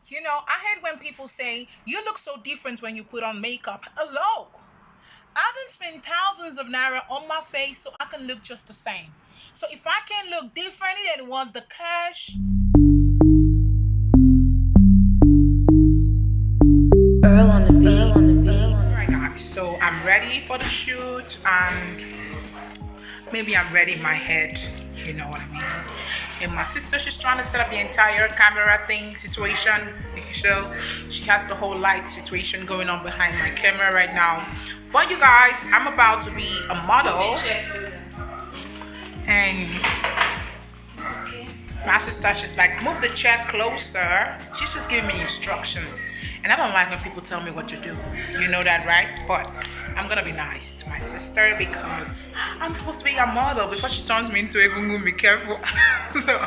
You know, I hate when people say, you look so different when you put on makeup. Hello. I didn't spend thousands of naira on my face so I can look just the same. So if I can look differently than want the cash. Earl on the beat. Alright guys, so I'm ready for the shoot and maybe I'm ready in my head, you know what I mean? And my sister, she's trying to set up the entire camera thing situation, making sure she has the whole light situation going on behind my camera right now. But you guys, I'm about to be a model, and my sister, she's like, move the chair closer. She's just giving me instructions, and I don't like when people tell me what to do. You know that, right? But I'm gonna be nice to my sister because I'm supposed to be a model before she turns me into a gungu. Be careful. So,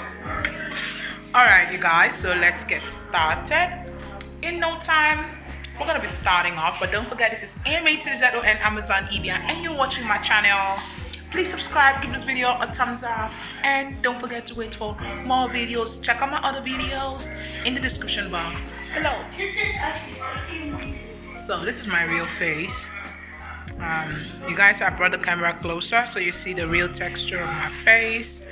all right, you guys. So let's get started. In no time, we're gonna be starting off. But don't forget, this is AMATZO and Amazon Ebia, and you're watching my channel. Please subscribe, give this video a thumbs up, and don't forget to wait for more videos. Check out my other videos in the description box below. So this is my real face. You guys, I brought the camera closer so you see the real texture of my face.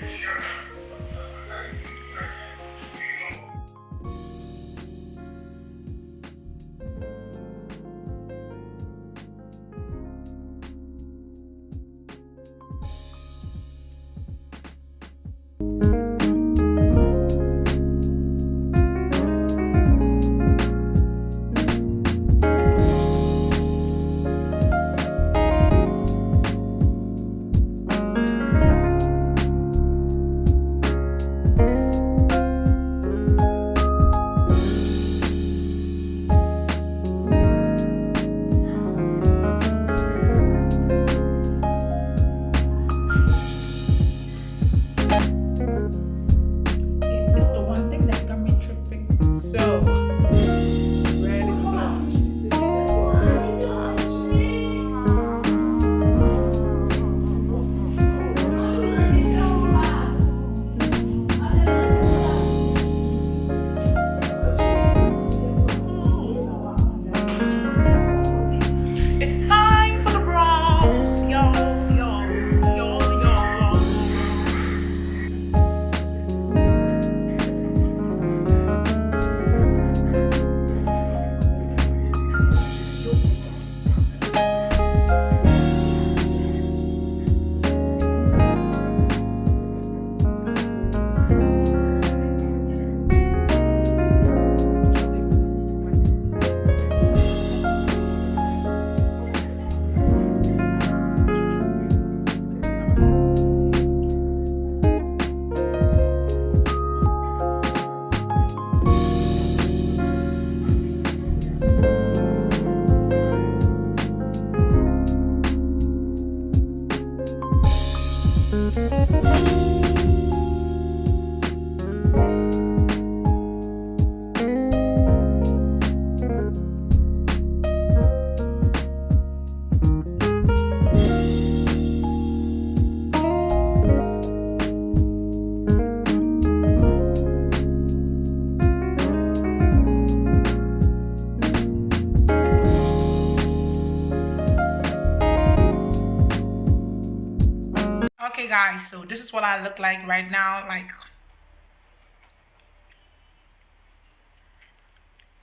Okay guys, so this is what I look like right now. Like,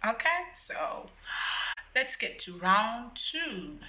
okay, so let's get to round two.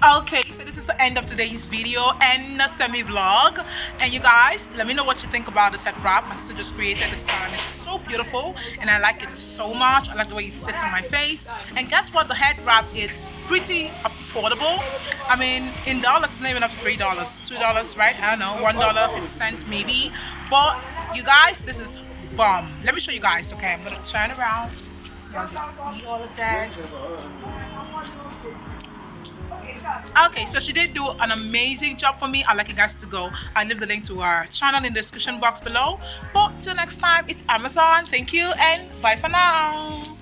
Okay, so this is the end of today's video and a semi-vlog. And you guys, let me know what you think about this head wrap. My sister just created this style. It's so beautiful and I like it so much. I like the way it sits on my face. And guess what? The head wrap is pretty affordable. I mean, in dollars, it's not even up to $3, $2, right? I don't know, $1.50 maybe. But you guys, this is bomb. Let me show you guys. Okay, I'm gonna turn around so y'all can see all of that. Okay, so she did do an amazing job for me. I'd like you guys to go. I'll leave the link to our channel in the description box below. But till next time, it's Amazon. Thank you and bye for now.